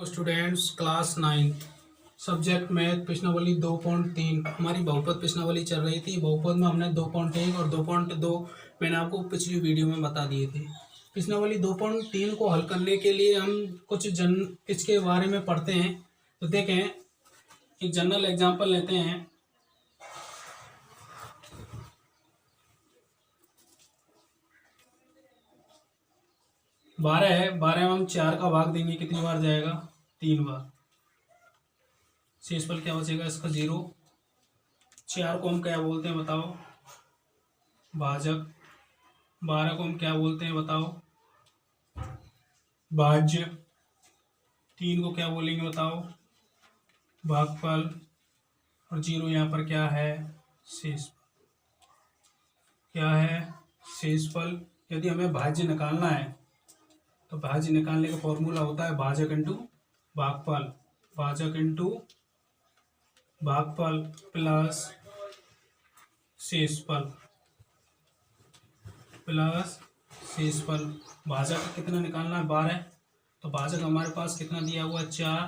Students class 9 subject math प्रश्नावली 2.3 हमारी बहुपद प्रश्नावली चल रही थी। बहुपद में हमने 2.1 और 2.2 मैंने आपको पिछली वीडियो में बता दिए थे। प्रश्नावली 2.3 को हल करने के लिए हम कुछ इसके बारे में पढ़ते हैं। तो देखें, एक जनरल एग्जांपल लेते हैं। बारह है, 12 में हम 4 का भाग देंगे, कितनी बार जाएगा? 3 बार। शेषफल क्या बचेगा इसका? 0। 4 को हम क्या बोलते हैं बताओ? भाजक। 12 को हम क्या बोलते हैं बताओ? भाज्य। 3 को क्या बोलेंगे बताओ? भागफल। और 0 यहाँ पर क्या है? शेषफल। क्या है? शेषफल। यदि हमें भाज्य निकालना है तो भाज्य निकालने का फॉर्मूला होता है भाजक इंटू भागफल। भाजक इंटू भागफल प्लस शेषफल प्लस शेषफल। भाजक कितना निकालना है? 12। तो भाजक हमारे पास कितना दिया हुआ है? 4।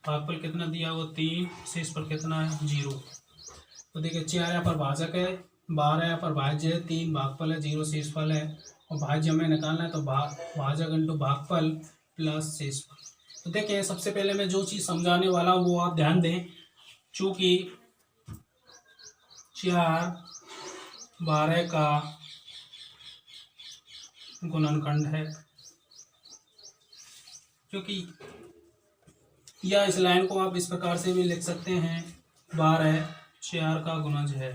भागफल कितना दिया हुआ? 3। शेषफल कितना है? 0। तो देखिए, 4 यहाँ पर भाजक है, 12 यहाँ पर भाज्य है, 3 भागफल है, 0 शेषफल है। और भाज्य हमें निकालना है तो भाजक इंटू भागफल प्लस शेषफल। तो देखिए, सबसे पहले मैं जो चीज़ समझाने वाला हूँ वो आप ध्यान दें। चूँकि 4 12 का गुणनखंड है, क्योंकि या इस लाइन को आप इस प्रकार से भी लिख सकते हैं, 12 4 का गुणज है।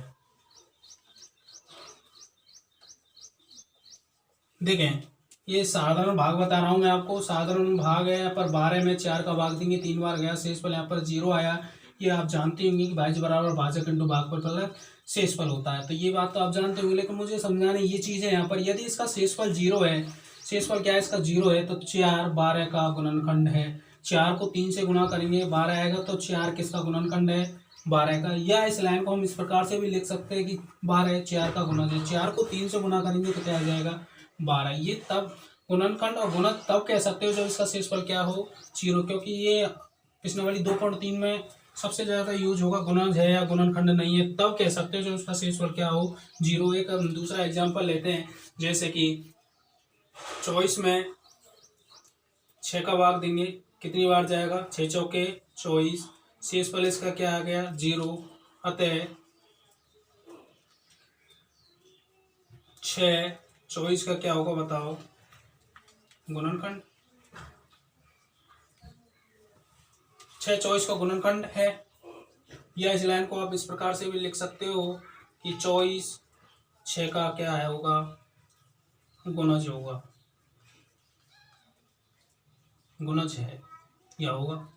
देखें, ये साधारण भाग बता रहा हूँ मैं आपको, साधारण भाग है। यहाँ पर 12 में 4 का भाग देंगे, 3 बार गया, शेषफल यहाँ पर 0 आया। ये आप जानते होंगे कि भाज्य बराबर भाजक इंटू भागफल प्लस शेषफल होता है। तो ये बात तो आप जानते होंगे, लेकिन मुझे समझाने ये चीज़ है यहाँ पर। यदि इसका शेषफल 0 है, शेषफल क्या है इसका? 0 है, तो 4 12 का गुणनखंड है। 4 को 3 से गुणा करेंगे, 12 आएगा, तो 4 किसका गुणनखंड है? 12 का। या इस लाइन को हम इस प्रकार से भी लिख सकते हैं कि 12 4 का गुणज है। 4 को 3 से गुणा करेंगे तो क्या आ जाएगा? 12। ये तब गुणनखंड और गुणज तब कह सकते हो जब इसका शेषफल क्या हो? 0। क्योंकि ये प्रश्नावली 2.3 में सबसे ज्यादा यूज होगा, गुणज है या गुणनखंड नहीं है तब कह सकते हो जब इसका शेषफल क्या हो? 0। एक हम दूसरा एग्जांपल लेते हैं, जैसे कि 24 में 6 का भाग देंगे, कितनी बार जाएगा? 6 चौके 24। शेषफल इसका क्या आ गया? 0। अतः 6 24 का क्या होगा बताओ? गुणनखंड। 6 24 का गुणनखंड है। या इस लाइन को आप इस प्रकार से भी लिख सकते हो कि 24 6 का क्या है होगा? गुणज होगा, गुणज है या होगा।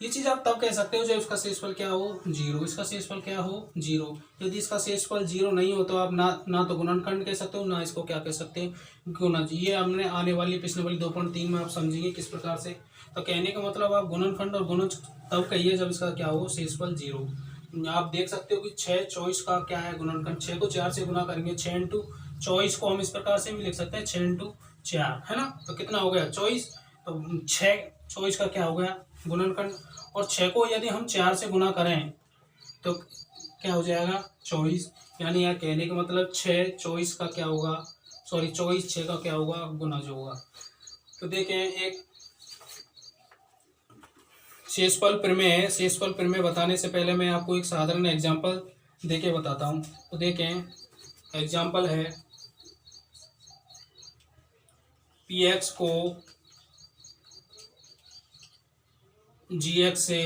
ये चीज आप तब कह सकते हो जब इसका शेषफल क्या हो? 0। इसका शेषफल क्या हो? 0। यदि इसका शेषफल 0 नहीं हो तो आप ना तो गुणनखंड कह सकते हो, ना इसको क्या कह सकते हो? गुणज। ये हमने आने वाली प्रश्नावली 2.3 में आप समझेंगे किस प्रकार से। तो कहने का मतलब आप गुणनखंड और गुणज तब कहिए जब इसका क्या हो? शेषफल 0। आप देख सकते हो कि 6 24 का क्या है? गुणनखंड। 6 को 4 से गुणा करेंगे, 6 इंटू 24 को हम इस प्रकार से भी लिख सकते हैं, 6 इंटू 4, है ना? तो कितना हो गया? 24। तो 6 24 का क्या हो गया? गुणनखंड। और 6 को यदि हम 4 से गुना करें तो क्या हो जाएगा? 24। यानी यह कहने का मतलब 6 24 का क्या होगा? सॉरी, 24 6 का क्या होगा? गुणज होगा। तो देखें, एक शेषफल प्रमेय है। शेषफल प्रमेय बताने से पहले मैं आपको एक साधारण एग्जांपल देके बताता हूँ। तो देखें, एग्जांपल है, px को gx से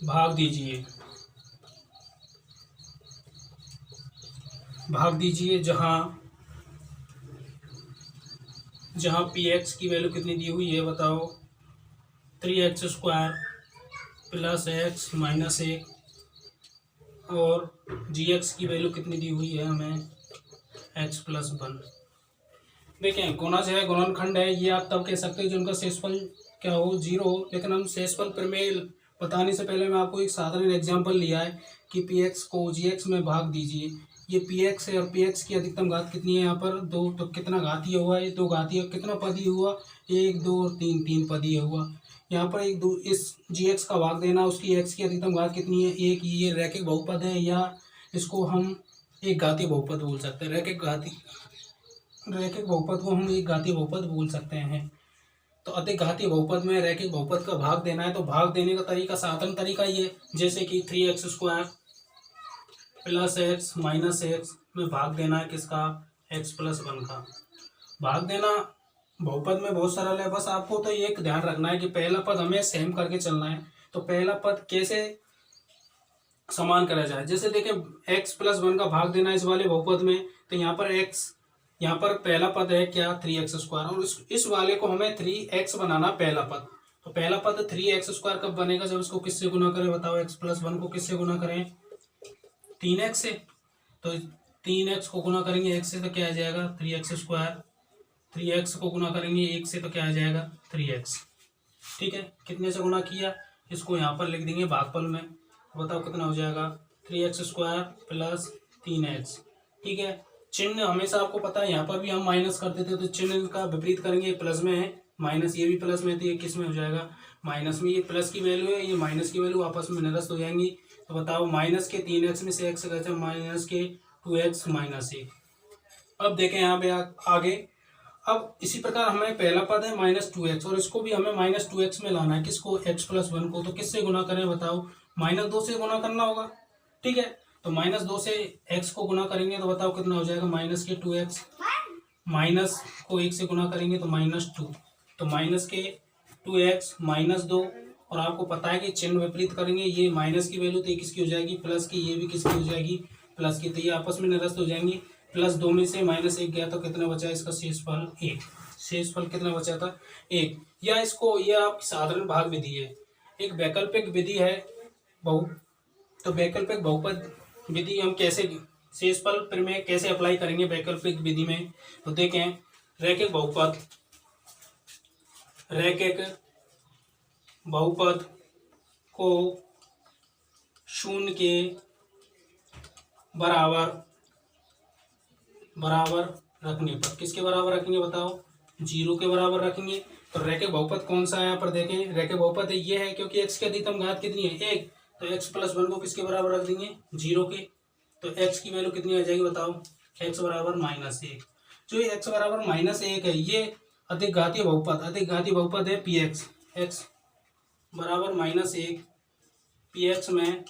भाग दीजिए, जहां px की वैल्यू कितनी दी हुई है बताओ? 3x square plus x minus 1। और gx की वैल्यू कितनी दी हुई है हमें? x plus 1। देखें, गुणज है, गुणनखंड है, ये आप तब कह सकते हो जो उनका शेषफल क्या हो? 0 हो। लेकिन हम शेषफल प्रमेय बताने से पहले मैं आपको एक साधारण एग्जांपल लिया है कि px को gx में भाग दीजिए। ये px है और px की अधिकतम घात कितनी है यहाँ पर? 2। तो कितना घातीय हुआ? ये 2 घातीय। कितना पदी हुआ? 1 2 और 3, 3 पद ये हुआ। यहाँ पर एक दो इस जी एक्स का भाग देना, उसकी एक्स की अधिकतम घात कितनी है, एक। ये रैखिक बहुपद है, या इसको हम एक घातीय बहुपद बोल सकते हैं। रैखिक बहुपद को हम एक घातीय बहुपद बोल सकते हैं। तो अधिक घातीय बहुपद में रैखिक बहुपद का भाग देना है, तो भाग देने का तरीका साधारण तरीका ये है, जैसे कि 3x² plus x minus x में भाग देना है किसका, x+1 का। भाग देना बहुपद में बहुत सरल है, बस आपको तो ये ध्यान रखना है कि पहला पद हमें सेम करके चलना है। तो पहला पद कैसे समान करा जाए, जैसे देखें x+1 का भाग देना इस वाले बहुपद में, तो यहाँ पर x, यहाँ पर पहला पद है क्या 3x², और इस वाले को हमें 3x बनाना पहला पद। तो पहला पद 3x² कब बनेगा, जब इसको किससे गुना करें बताओ, x+1 को किससे गुना करें, 3x से। तो 3x को गुना करेंगे x से तो क्या आ जाएगा 3x², 3x को गुना करेंगे 1 से तो क्या आ जाएगा 3x। ठीक है, कितने से गुना किया, इसको यहाँ पर लिख देंगे भागफल में, बताओ कितना हो जाएगा 3x² प्लस 3x। ठीक है, चिन्ह हमेशा आपको पता है, यहाँ पर भी हम माइनस करते थे, तो चिन्ह का विपरीत करेंगे, प्लस में है माइनस, ये भी प्लस में, तो ये किस में हो जाएगा माइनस में। ये प्लस की वैल्यू है, ये माइनस की वैल्यू आपस में निरस्त हो जाएंगी। तो बताओ माइनस के 3x में से x गया, माइनस के 2x माइनस 1। अब देखें यहाँ पे आगे, अब इसी प्रकार हमें पहला पद है -2x, और इसको भी हमें -2x में लाना है, किसको x+1 को। तो किससे गुना करें बताओ, -2 से गुना करना होगा। ठीक है, तो -2 से x को गुना करेंगे तो बताओ कितना हो जाएगा, माइनस के 2x, माइनस को 1 से गुना करेंगे तो -2, तो माइनस के 2x -2। और आपको पता है कि चिन्ह विपरीत करेंगे, ये माइनस की वैल्यू तो ये किसकी हो जाएगी प्लस की, ये भी किसकी हो जाएगी प्लस की, तो ये आपस में निरस्त हो जाएंगी। +2 में से -1 गया तो कितना बचा, इसका शेषफल 1। शेषफल कितना बचा था 1। या इसको, यह आपकी साधारण भाग विधि है। एक वैकल्पिक विधि है तो वैकल्पिक बहुपद विधि हम कैसे, शेषफल प्रमेय कैसे अप्लाई करेंगे वैकल्पिक विधि में, तो देखें रैखिक बहुपद को शून्य के बराबर रखने पर, किसके बराबर रखेंगे बताओ, 0 के बराबर रखेंगे। तो रैखिक बहुपद कौन सा है, यहाँ पर देखें रैखिक बहुपद ये है, क्योंकि x की अधिकतम घात कितनी है 1, तो x+1 को किसके बराबर रख देंगे 0 के। तो x की वैल्यू कितनी आ जाएगी बताओ, x बराबर -1। जो ये x बराबर -1 है, ये अधिक घातीय बहुपद है px, x बराबर -1 px में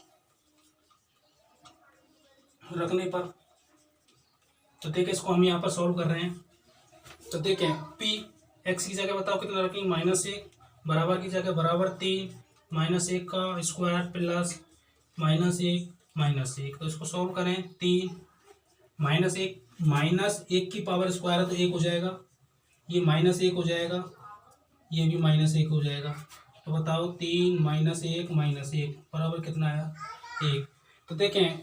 रखने पर। तो देखें इसको हम यहाँ पर सॉल्व कर रहे हैं, तो देखें p x की जगह बताओ कितना रखेंगे -1, बराबर की जगह बराबर 3, -1 का स्क्वायर प्लस -1 तो इसको सॉल्व करें, 3 -1 की पावर स्क्वायर है तो 1 हो जाएगा, ये -1 हो जाएगा, ये भी -1 हो जाएगा। तो बताओ 3 -1 बराबर कितना आया 1। तो देखें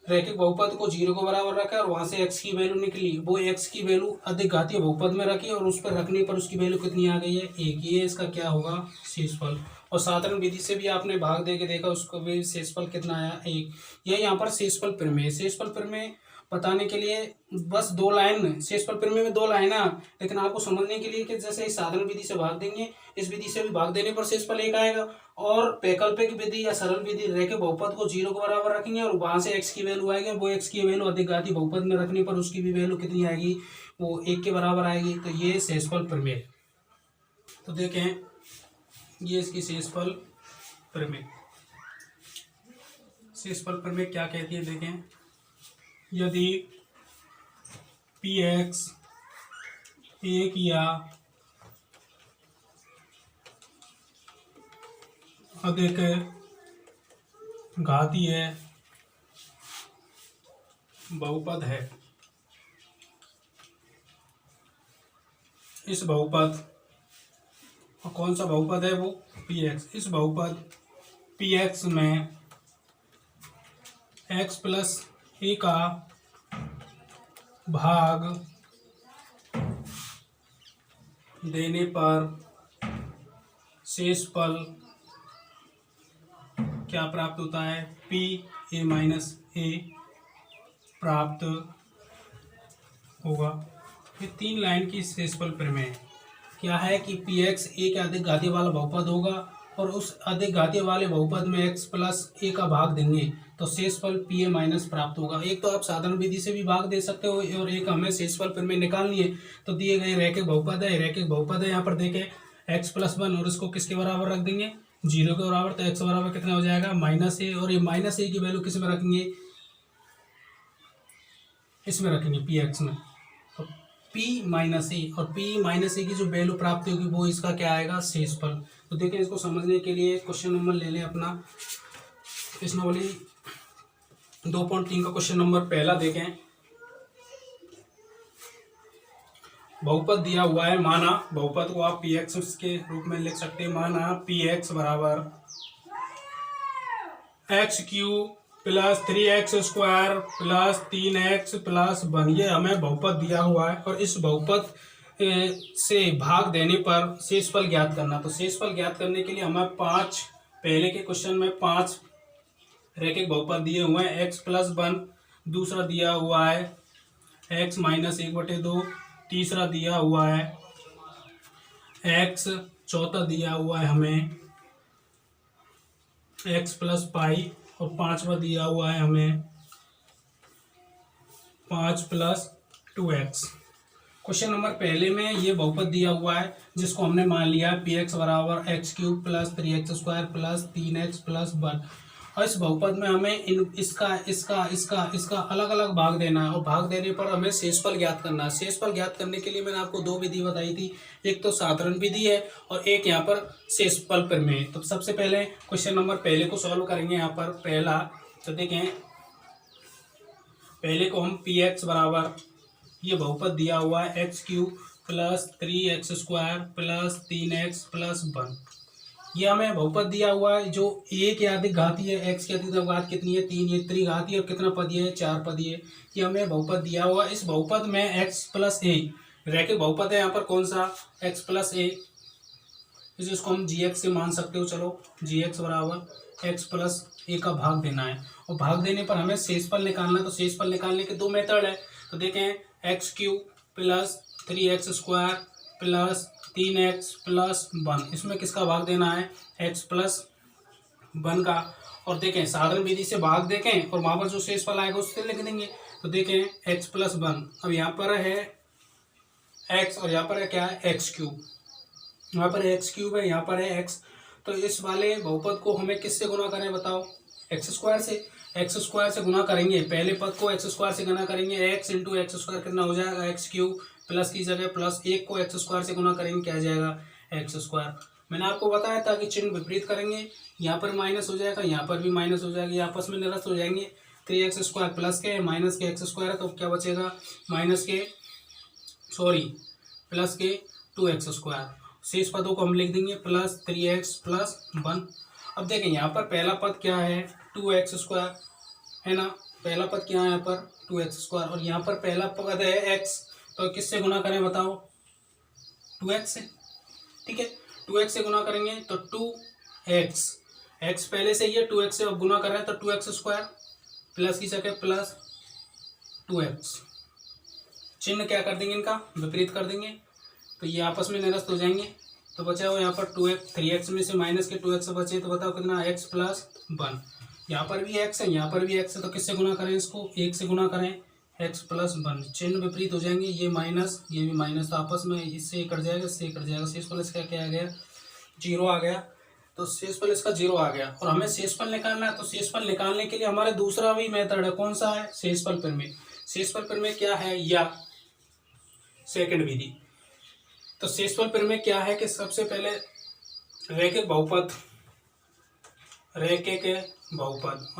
रैखिक बहुपद को 0 को बराबर रखा और वहां से x की वैल्यू निकली, वो x की वैल्यू अधिक घातीय बहुपद में रखी और उस पर रखने पर उसकी वैल्यू कितनी आ गई है 1। ये इसका क्या होगा शेषफल। और साधारण विधि से भी आपने भाग दे के देखा, उसको भी शेषफल कितना आया 1। यह यहाँ पर शेषफल प्रमेय बताने के लिए बस 2 लाइन, शेषफल प्रमेय में 2 लाइन है, लेकिन आपको समझने के लिए कि जैसे इस साधारण विधि से भाग देंगे, इस विधि से भी भाग देने पर शेषफल 1 आएगा। और वैकल्पिक विधि या सरल विधि रैखिक बहुपद को 0 के बराबर रखेंगे और वहां से x की वैल्यू आएगी, वो x की वैल्यू अधिक घातीय बहुपद में रखने पर उसकी भी वैल्यू कितनी आएगी, वो 1 के बराबर आएगी। तो ये शेषफल प्रमेय। तो देखें ये इसकी शेषफल प्रमेय क्या कहती है, देखें यदि px 1 या अधिक घातीय बहुपद है, इस बहुपद, और कौन सा बहुपद है वो px, इस बहुपद px में x+a का भाग देने पर शेषफल क्या प्राप्त होता है, pa-a प्राप्त होगा। ये 3 लाइन की शेषफल प्रमेय है क्या है कि पी एक्स ए के अधिक घातीय वाला बहुपद होगा और उस अधिक घातीय वाले बहुपद में एक्स प्लस ए का भाग देंगे तो शेषफल पी ए माइनस प्राप्त होगा। एक तो आप साधारण विधि से भी भाग दे सकते हो और एक हमें शेषफल प्रमेय निकालनी है। तो दिए गए रैखिक बहुपद है, यहाँ पर देखें एक्स प्लस वन और इसको किसके बराबर रख देंगे, 0 के बराबर। तो एक्स बराबर कितना हो जाएगा, माइनस ए, और ये माइनस ए की वैल्यू किस में रखेंगे, इसमें रखेंगे पी एक्स में। तो पी माइनस ए, और पी माइनस ए की जो वैल्यू प्राप्त होगी वो इसका क्या आएगा, शेषफल। तो देखें इसको समझने के लिए क्वेश्चन नंबर ले लें अपना, प्रश्न वाली 2.3 का क्वेश्चन नंबर पहला देखें। बहुपद दिया हुआ है, माना बहुपद को आप पी एक्स के रूप में लिख सकते हैं। माना पी एक्स बराबर x cube plus 3x square plus 3x plus 1, ये हमें बहुपद दिया हुआ है और इस बहुपद से भाग देने पर शेषफल ज्ञात करना। तो शेषफल ज्ञात करने के लिए हमें पहले के क्वेश्चन में 5 रैखिक बहुपद दिए हुए हैं। x प्लस 1, दूसरा दिया हुआ है x माइनस 1/2, तीसरा दिया हुआ है x, चौथा दिया हुआ है हमें x प्लस पाई, और पांचवा दिया हुआ है हमें 5 प्लस 2x। क्वेश्चन नंबर पहले में ये बहुपद दिया हुआ है जिसको हमने मान लिया है पी एक्स बराबर x cube plus 3x square plus 3x plus 1, और इस बहुपद में हमें इसका अलग अलग भाग देना है और भाग देने पर हमें शेषफल ज्ञात करना है। शेषफल ज्ञात करने के लिए मैंने आपको 2 विधि बताई थी, एक तो साधारण विधि है और एक यहाँ पर शेषफल प्रमेय। तो सबसे पहले क्वेश्चन नंबर पहले को सॉल्व करेंगे। यहाँ पर पहला तो देखें, पहले को हम पी एक्स बराबर, ये बहुपद दिया हुआ है x cube plus 3x square plus 3x plus 1, ये हमें बहुपद दिया हुआ है जो ए के अधिक घातीय है, एक्स की अधिक घात कितनी है 3, ये त्रिघातीय और कितना पदीय है 4 पदीय, ये हमें बहुपद दिया हुआ है। इस बहुपद में x प्लस ए रैखिक बहुपद है, यहाँ पर कौन सा x प्लस ए, इसको हम gx से मान सकते हो। चलो gx बराबर x प्लस ए का भाग देना है और भाग देने पर हमें शेषफल निकालना है। तो शेषफल निकालने के 2 मेथड है। तो देखें x cube plus 3x square plus 3x plus 1, इसमें किसका भाग देना है, x प्लस 1 का। और देखें साधारण विधि से भाग देखें और वहाँ पर जो शेषफल आएगा उससे लिख देंगे। तो देखें x प्लस 1, अब यहाँ पर है x और यहाँ पर है क्या है एक्स क्यूब, यहाँ पर एक्स क्यूब है, यहाँ पर है x। तो इस वाले बहुपद को हमें किससे गुना करें बताओ, एक्स स्क्वायर से। एक्स स्क्वायर से गुना करेंगे, पहले पद को एक्स स्क्वायर से गुना करेंगे, x इंटू एक्स स्क्वायर कितना हो जाएगा एक्स क्यूब, प्लस की जगह प्लस 1 को एक्स स्क्वायर से गुना करेंगे, क्या आ जाएगा एक्स स्क्वायर। मैंने आपको बताया था कि चिन्ह विपरीत करेंगे, यहाँ पर माइनस हो जाएगा, यहाँ पर भी माइनस हो जाएगी, आपस में निरस्त हो जाएंगे। 3x स्क्वायर प्लस के माइनस के एक्स स्क्वायर है तो क्या बचेगा, प्लस के 2x स्क्वायर। शेष पदों को हम लिख देंगे प्लस 3x प्लस 1। अब देखें यहाँ पर पहला पद क्या है 2x स्क्वायर है ना, पहला पद क्या है यहाँ पर 2x स्क्वायर, और यहाँ पर पहला पद है x, तो किससे गुना करें बताओ 2x से, ठीक है 2x से गुना करेंगे तो 2x, x पहले से ही है 2x से अब गुना कर रहे हैं तो 2x स्क्वायर प्लस की जगह प्लस 2x, चिन्ह क्या कर देंगे इनका विपरीत कर देंगे तो ये आपस में निरस्त हो जाएंगे। तो बचा हो यहाँ पर 2x, 3x में से माइनस के 2x बचे तो बताओ कितना x प्लस 1, यहाँ पर भी x है यहाँ पर भी x है तो किससे गुना करें इसको 1 से गुना करें x प्लस 1, चिन्ह विपरीत हो जाएंगे, ये माइनस ये भी माइनस, तो आपस में इससे कट जाएगा इससे कट जाएगा, शेषफल इसका क्या आ गया 0 आ गया। तो शेषफल इसका 0 आ गया और हमें शेषफल निकालना है। तो शेषफल निकालने के लिए हमारे दूसरा भी मेथड है, कौन सा है शेषफल प्रमेय। शेषफल प्रमेय क्या है या सेकंड विधि। तो शेषफल प्रमेय क्या है कि सबसे पहले रैखिक बहुपद, और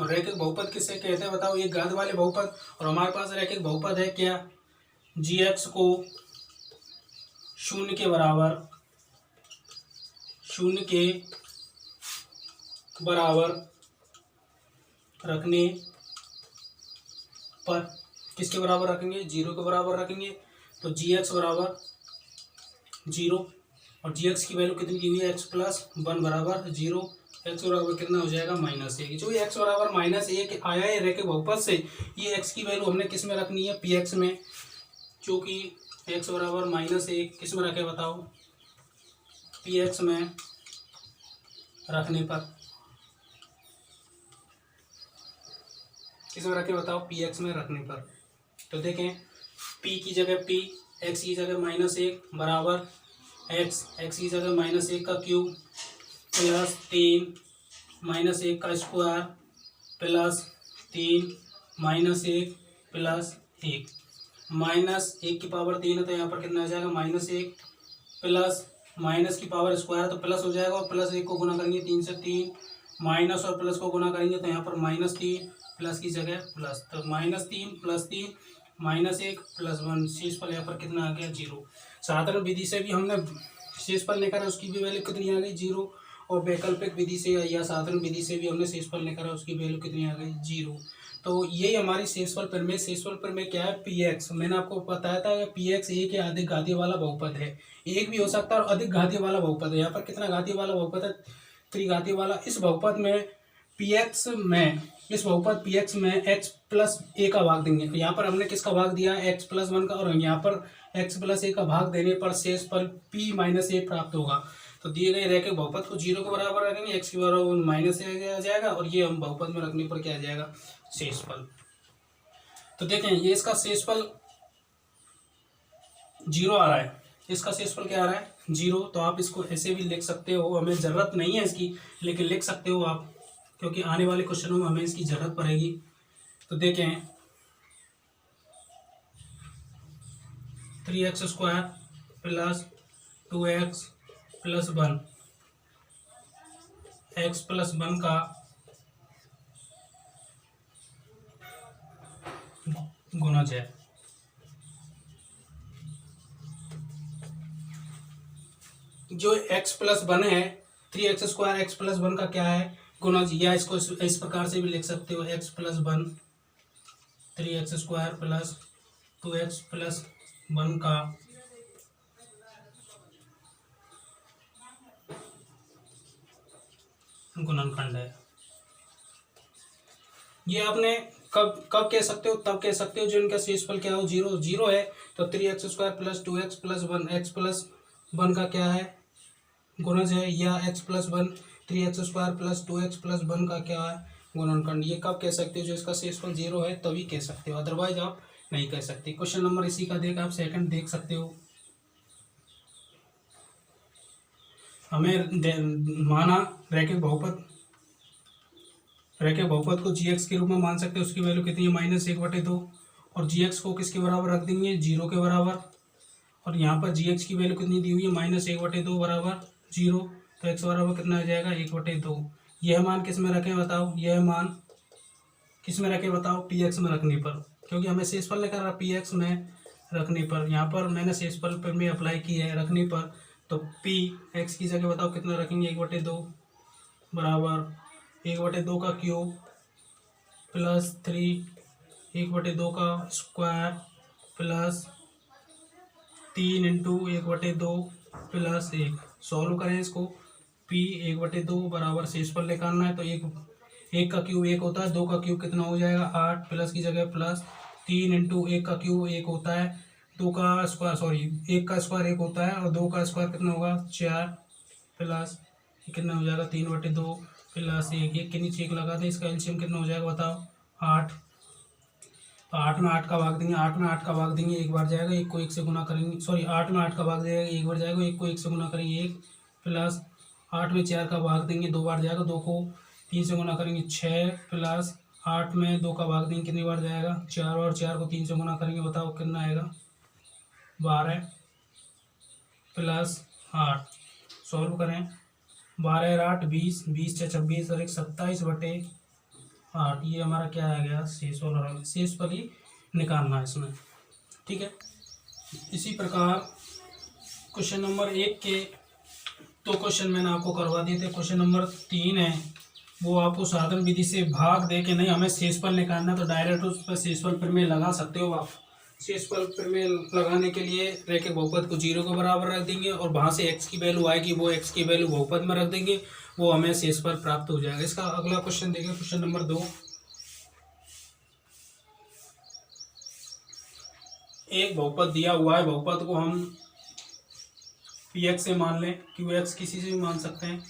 रैखिक बहुपद किससे कहते हैं बताओ, ये घात वाले बहुपद, और हमारे पास रैखिक बहुपद है क्या gx को 0 के बराबर रखने पर, किसके बराबर रखेंगे 0 के बराबर रखेंगे, तो gx बराबर 0 और gx की वैल्यू कितनी की हुई है x प्लस 1 बराबर 0, x बराबर कितना हो जाएगा -1। जो ये x बराबर -1 आया है रैखिक बहुपद से, ये x की वैल्यू हमने किस में रखनी है px में, जो कि x बराबर -1 किस में रखे बताओ पी एक्स में रखने पर, किसमें रखे बताओ, पी एक्स में रखने पर। तो देखें p की जगह p, x की जगह -1 बराबर x की जगह -1 का क्यूब प्लस 3 -1 का स्क्वायर प्लस 3 -1 प्लस 1, -1 की पावर 3 है तो यहाँ पर कितना आ जाएगा -1 प्लस माइनस की पावर स्क्वायर तो प्लस हो जाएगा, और प्लस 1 को गुना करेंगे 3 से 3, माइनस और प्लस को गुना करेंगे तो यहाँ पर -3 प्लस की जगह प्लस, तो -3 प्लस 3 -1 प्लस 1, शेषफल यहाँ पर कितना आ गया 0। साधारण विधि से भी हमने शेषफल निकाला, उसकी भी वैल्यू कितनी आ गई 0, और वैकल्पिक विधि से या साधारण विधि से भी हमने शेषफल निकाला, उसकी वैल्यू कितनी आ गई 0। तो यही हमारी शेषफल प्रमेय। शेषफल प्रमेय क्या है, पी एक्स, मैंने आपको बताया था पी एक्स एक या अधिक घातीय वाला बहुपद है, एक भी हो सकता है और अधिक घातीय वाला बहुपद है। यहाँ पर कितना घातीय वाला बहुपद है, त्रिघातीय वाला। इस बहुपद में पी एक्स में, इस बहुपद पी एक्स में x प्लस ए का भाग देंगे। तो यहाँ पर हमने किसका भाग दिया, x प्लस 1 का, और यहाँ पर x प्लस ए का भाग देने पर शेषफल p माइनस ए प्राप्त होगा। तो दिए गए रैखिक बहुपद को 0 के बराबर रखेंगे, x के बराबर -a आ जाएगा, और ये हम बहुपद में रखने पर क्या आ जाएगा, शेषफल। तो देखें ये इसका शेषफल 0 आ रहा है, इसका शेषफल क्या आ रहा है 0। तो आप इसको ऐसे भी लिख सकते हो, हमें ज़रूरत नहीं है इसकी, लेकिन लिख सकते हो आप, क्योंकि आने वाले क्वेश्चनों में हमें इसकी ज़रूरत पड़ेगी। तो देखें 3x² plus 2x plus 1, x plus 1 का गुणज है। जो x प्लस 1 है, 3x² x प्लस 1 का क्या है गुणज, या इसको इस प्रकार से भी लिख सकते हो, x plus 1 3x² plus 2x plus 1 का गुणनखंड है। ये आपने कब कब कह सकते हो, तब कह सकते हो जो इनका शेषफल क्या हो 0 है। तो 3x² plus 2x plus 1, x plus 1 का क्या है गुणज है, या x plus 1 3x² plus 2x plus 1 का क्या है गुणनखंड। ये कब कह सकते हो, जो इसका शेषफल 0 है तभी कह सकते हो, अदरवाइज आप नहीं कह सकते। क्वेश्चन नंबर इसी का देख, आप सेकंड देख सकते हो। हमें माना रैखिक बहुपद को gx के रूप में मान सकते हैं, उसकी वैल्यू कितनी है -1/2, और gx को किसके बराबर रख देंगे 0 के बराबर, और यहाँ पर gx की वैल्यू कितनी दी हुई है -1/2 बराबर 0। तो x बराबर कितना आ जाएगा 1/2। यह मान किस में रखें बताओ, यह मान किस में रखें बताओ, पी एक्स में रखने पर, क्योंकि हमें शेषफल निकालना पी एक्स में रखने पर। यहाँ पर मैंने शेषफल पर में अप्लाई की है रखने पर, तो पी एक्स की जगह बताओ कितना रखेंगे 1/2 बराबर 1/2 का क्यूब प्लस 3 1/2 का square plus 3 into 1/2 plus 1। Solve करें इसको, p 1/2 बराबर शेषफल निकालना है, तो एक का क्यूब 1 होता है, 2 का क्यूब कितना हो जाएगा 8, प्लस की जगह प्लस 3 इंटू 1 का क्यूब 1 होता है, 2 का स्क्वायर सॉरी 1 का स्क्वायर 1 होता है, और 2 का स्क्वायर कितना होगा 4, प्लस कितना हो जाएगा 3/2 प्लस 1 के नीचे 1 लगा दें, इसका एलसीएम कितना हो जाएगा बताओ 8। तो 8 में 8 का भाग देंगे, 8 में 8 का भाग देंगे, एक बार जाएगा, 1 को 1 से गुना करेंगे, सॉरी 8 में 8 का भाग देगा, एक बार जाएगा, 1 को 1 से गुना करेंगे 1, प्लस 8 में 4 का भाग देंगे, 2 बार जाएगा, 2 को 3 से गुना करेंगे 6, प्लस 8 में 2 का भाग देंगे, कितनी बार जाएगा 4, और 4 को 3 से गुना करेंगे, बताओ कितना आएगा 12, प्लस 8। सॉल्व करें, 12 और 8 20, 20 से 26 और 1 27/8, ये हमारा क्या आ गया शेषफल, और शेषफल ही निकालना है इसमें, ठीक है। इसी प्रकार क्वेश्चन नंबर 1 के 2 क्वेश्चन मैंने आपको करवा दिए थे। क्वेश्चन नंबर 3 है, वो आपको साधारण विधि से भाग दे के नहीं, हमें शेषफल निकालना, तो डायरेक्ट उस पर शेषफल प्रमेय लगा सकते हो आप। शेषफल प्रमेय लगाने के लिए रैखिक बहुपद को 0 के बराबर रख देंगे, और वहाँ से x की वैल्यू आएगी, वो x की वैल्यू बहुपद में रख देंगे, वो हमें शेषफल प्राप्त हो जाएगा। इसका अगला क्वेश्चन देखें, क्वेश्चन नंबर 2। एक बहुपद दिया हुआ है, बहुपद को हम पी एक्स से मान लें, क्यू एक्स किसी से भी मान सकते हैं।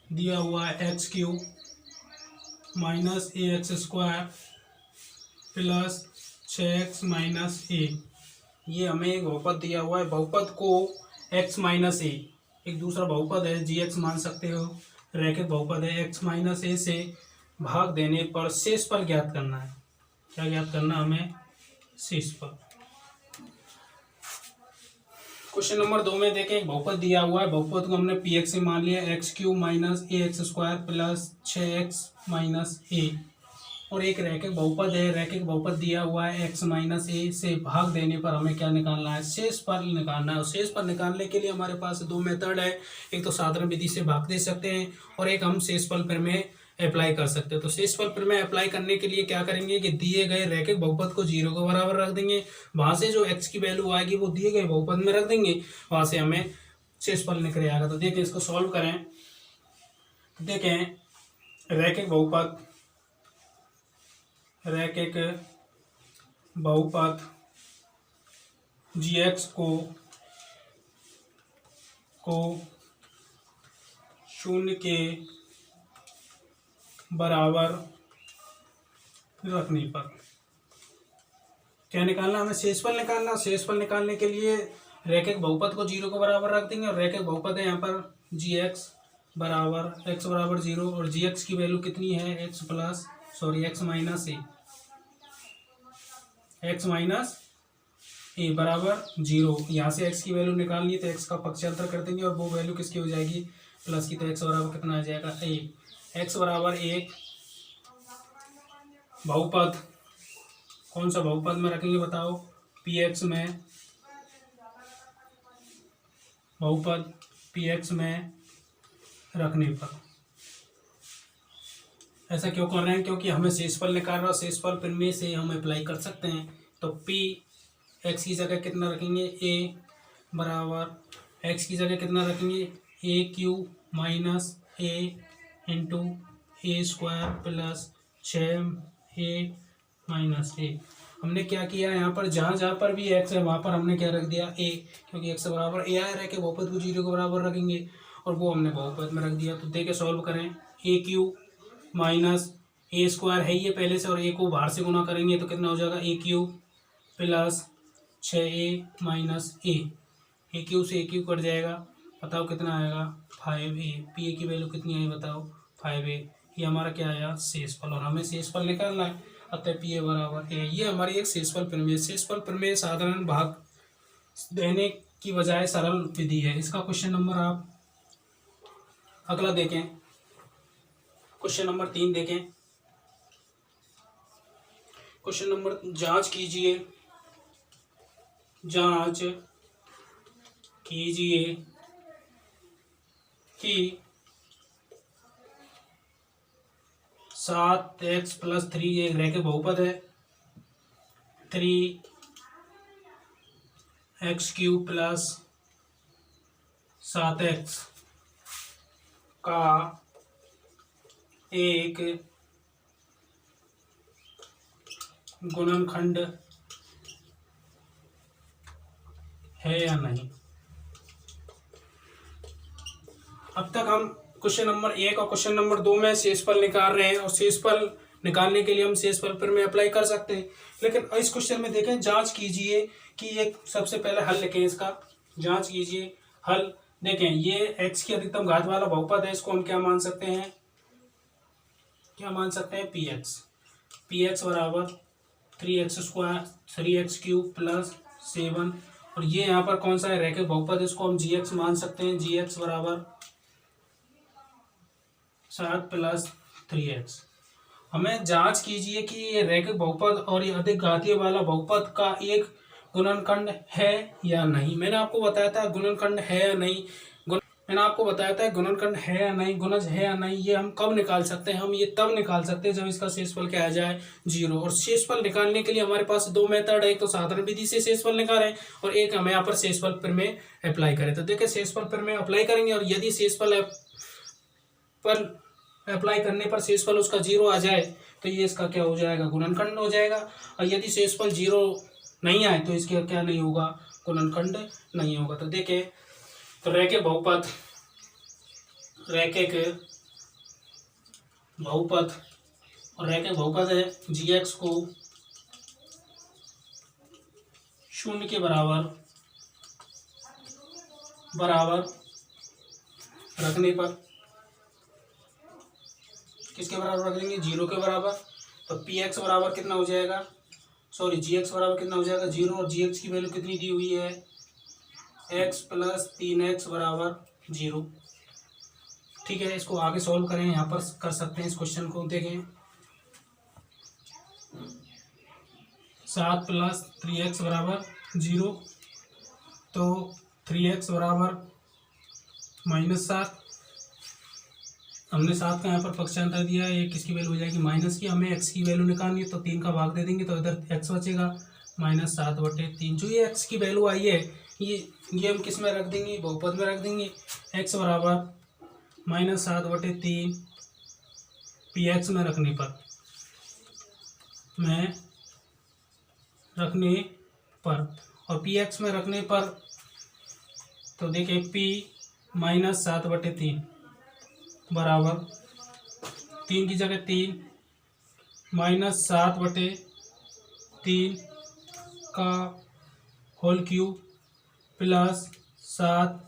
दिया हुआ है x cube minus a x square plus 6x minus a. ये हमें एक बहुपद दिया हुआ है। बहुपद को x माइनस ए, एक दूसरा बहुपद है जी एक्स मान सकते हो, रैखिक बहुपद है, x माइनस ए से भाग देने पर शेषफल ज्ञात करना है। क्या ज्ञात करना हमें? शेषफल। क्वेश्चन नंबर 2 में देखें, एक बहुपद दिया हुआ है। बहुपद को हमने पी एक्स से मान लिया, x cube minus a x square plus 6x minus a, और एक रैखिक बहुपद है। रैखिक बहुपद दिया हुआ है x माइनस ए से भाग देने पर हमें क्या निकालना है? शेषफल निकालना है। और शेषफल निकालने के लिए हमारे पास दो मेथड है, एक तो साधारण विधि से भाग दे सकते हैं और एक हम शेषफल प्रमेय अप्लाई कर सकते हैं। तो शेषफल प्रमेय अप्लाई करने के लिए क्या करेंगे कि दिए गए रैखिक बहुपद को 0 के बराबर रख देंगे, वहां से जो x की वैल्यू आएगी वो दिए गए बहुपद में रख देंगे, वहां से हमें शेषफल निकल आएगा। तो देखें, इसको सॉल्व करें। देखें, रैखिक बहुपद gx को 0 के बराबर रखने पर क्या निकालना? हमें शेषफल निकालना। शेषफल निकालने के लिए रैखिक बहुपद को 0 के बराबर रख देंगे, और रैखिक बहुपद है यहाँ पर gx बराबर x बराबर 0, और gx की वैल्यू कितनी है? x माइनस ए बराबर 0। यहाँ से x की वैल्यू निकालनी है तो x का पक्षांतर कर देंगे और वो वैल्यू किसकी हो जाएगी? प्लस की। तो x बराबर कितना आ जाएगा? ए। x बराबर 1 बहुपद, कौन सा बहुपद में रखेंगे बताओ? पी एक्स में, बहुपद पी एक्स में रखने पर। ऐसा क्यों कर रहे हैं? क्योंकि हमें शेषफल निकालना, शेषफल प्रमेय से हम अप्लाई कर सकते हैं। तो पी एक्स की जगह कितना रखेंगे? ए बराबर एक्स की जगह कितना रखेंगे? ए क्यू माइनस ए इंटू ए स्क्वायर प्लस 6a माइनस ए। हमने क्या किया यहाँ पर? जहाँ जहाँ पर भी x है वहाँ पर हमने क्या रख दिया? a, क्योंकि x बराबर a आया रह के बहुपद को 0 के बराबर रखेंगे, और वो हमने बहुपद में रख दिया। तो देखे सॉल्व करें, ए क्यू माइनस ए स्क्वायर है ये पहले से, और ए को बाहर से गुना करेंगे तो कितना हो जाएगा? ए क्यू प्लस 6a माइनस ए क्यू से ए क्यू कट जाएगा, बताओ कितना आएगा? 5a। पी ए की वैल्यू कितनी आई बताओ? 5a। ये हमारा क्या आया? शेषफल, और हमें शेषफल निकालना है, अतः पी ए बराबर ए। ये हमारी एक शेषफल प्रमेय। शेषफल प्रमेय साधारण भाग देने की बजाय सरल विधि है। इसका क्वेश्चन नंबर आप अगला देखें, क्वेश्चन नंबर 3 देखें। क्वेश्चन नंबर, जांच कीजिए कि 7x प्लस 3 एक रैखिक बहुपद है। 3x क्यूब प्लस 7x का एक गुणनखंड है या नहीं। अब तक हम क्वेश्चन नंबर 1 और क्वेश्चन नंबर 2 में शेषफल निकाल रहे हैं, और शेषफल निकालने के लिए हम शेषफल प्रमेय अप्लाई कर सकते हैं। लेकिन इस क्वेश्चन में देखें, जांच कीजिए कि ये, सबसे पहले हल लिखें इसका, जांच कीजिए हल। देखें, ये x की अधिकतम घात वाला बहुपद है, इसको हम क्या मान सकते हैं? क्या मान सकते हैं? पी एक्स बराबर 3x square 3x cube plus 7, और ये यहाँ पर कौन सा है? रैखिक बहुपद, इसको हम gx मान सकते हैं। gx बराबर 7 प्लस 3x। हमें जांच कीजिए कि ये रैखिक बहुपद और ये अधिक घातीय वाला बहुपद का एक गुणनखंड है या नहीं। मैंने आपको बताया था गुणनखंड है या नहीं, गुणनखंड है या नहीं, गुणज है या नहीं, ये हम कब निकाल सकते हैं? हम ये तब निकाल सकते हैं जब इसका शेषफल क्या आ जाए? 0। और शेषफल निकालने के लिए हमारे पास दो मेथड है, एक तो साधारण विधि से शेषफल निकालें और एक हमें यहाँ पर शेषफल प्रमेय अप्लाई करें। तो देखिए, शेषफल प्रमेय अप्लाई करेंगे, और यदि शेषफल पर अप्लाई करने पर शेषफल उसका 0 आ जाए तो ये इसका क्या हो जाएगा? गुणनखंड हो जाएगा। और यदि शेषफल 0 नहीं आए तो इसका क्या नहीं होगा? गुणनखंड नहीं होगा। तो देखें, तो रैखिक बहुपद, रैखिक बहुपद और रैखिक बहुपद है gx को शून्य के बराबर रखने पर, किसके बराबर रख देंगे, 0 के बराबर। तो पी एक्स बराबर कितना हो जाएगा, सॉरी जी एक्स बराबर कितना हो जाएगा 0, और जी एक्स की वैल्यू कितनी दी हुई है, x प्लस 3x बराबर 0। ठीक है, इसको आगे सॉल्व करें, यहाँ पर कर सकते हैं इस क्वेश्चन को। देखें 7 प्लस 3x बराबर 0, तो 3x बराबर -7, हमने 7 का यहाँ पर पक्षांतर दिया है, ये किसकी वैल्यू हो जाएगी माइनस की, हमें x की वैल्यू निकालनी है, तो 3 का भाग दे देंगे तो इधर x बचेगा -7/3। जो ये x की वैल्यू आई है ये हम किस में रख देंगे, बहुपद में रख देंगे। x बराबर -7/3 px में रखने पर और px में रखने पर तो देखें p -7/3 बराबर 3 की जगह 3 -7/3 का होल क्यूब प्लस 7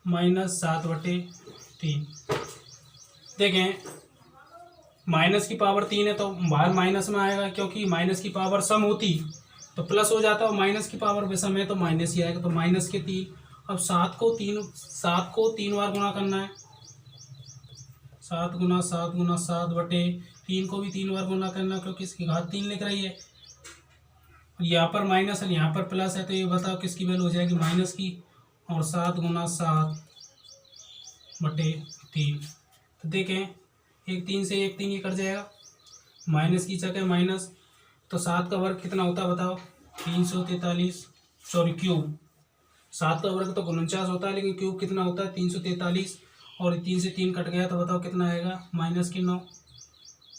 -7/3। देखें माइनस की पावर 3 है तो बाहर माइनस में आएगा, क्योंकि माइनस की पावर सम होती तो प्लस हो जाता, और माइनस की पावर विषम है तो माइनस ही आएगा, तो माइनस के 3। अब 7 को 3 बार गुणा करना है, 7 गुना 7/3 को भी 3 बार गुना करना, क्योंकि इसकी घात 3 लिख रही है। यहाँ पर माइनस है, यहाँ पर प्लस है, तो ये बताओ किसकी वैल्यू हो जाएगी माइनस की, और 7 गुना 7/3। तो देखें 1 3 से 1 3 ये कट जाएगा, माइनस की जगह माइनस, तो 7 का वर्ग कितना होता है बताओ, 343, सॉरी क्यूब। 7 का वर्ग तो 49 होता है, लेकिन क्यूब कितना होता है 343, और 3 से 3 कट गया तो बताओ कितना आएगा -9,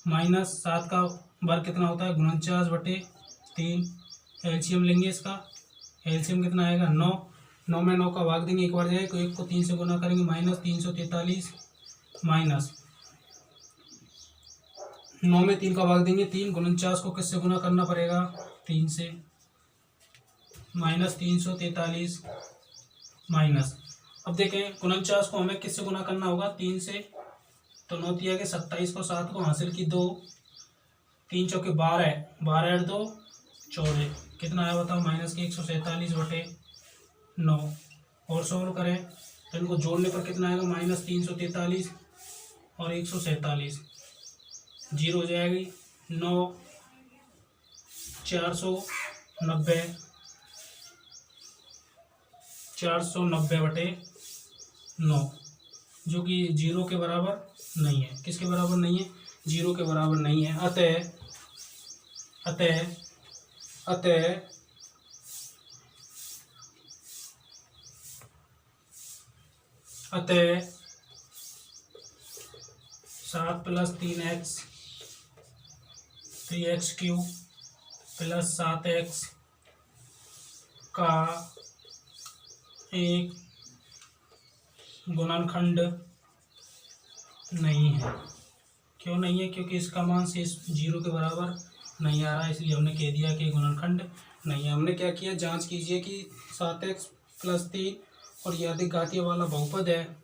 माइनस 7 का वर्ग कितना होता है 49/3। एलसीएम लेंगे इसका, एलसीएम कितना आएगा 9, 9 में 9 का भाग देंगे, एक बार जाएगा, 1 को 3 से गुना करेंगे -343, माइनस 9 में 3 का भाग देंगे 3, 49 को किससे गुना करना पड़ेगा 3 से, -343 माइनस। अब देखें 49 को हमें किससे गुना करना होगा 3 से, तो 9 दिया के 27 को 7 को हासिल की 2, 3 चौके 12, 12 और 2 14, कितना आया बताओ -147/9। और सोल्व करें तो इनको जोड़ने पर कितना आएगा -343 और 147, 0 हो जाएगी 9, 490/9, जो कि 0 के बराबर नहीं है। किसके बराबर नहीं है, 0 के बराबर नहीं है। अतः 7 + 3x³ + 7x का एक गुणनखंड नहीं है। क्यों नहीं है, क्योंकि इसका मान शेष 0 के बराबर नहीं आ रहा है, इसलिए हमने कह दिया कि गुणनखंड नहीं है। हमने क्या किया, जांच कीजिए कि 7x + 3 और ये अधिक घातीय वाला बहुपद है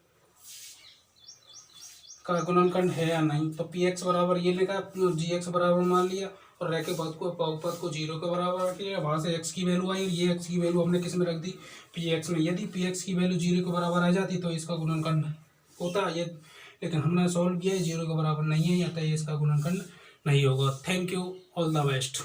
का गुणनखंड है या नहीं। तो px बराबर ये लिखा, gx बराबर मान लिया, और रैखिक बहुपद को 0 के बराबर रख लिया। वहाँ से x की वैल्यू आई, ये x की वैल्यू हमने किस में रख दी, px में। यदि px की वैल्यू 0 के बराबर आ जाती तो इसका गुणनखंड होता ये, लेकिन हमने सॉल्व किया 0 के बराबर नहीं है, या तो इसका गुणनखंड नहीं होगा। Thank you, all the best.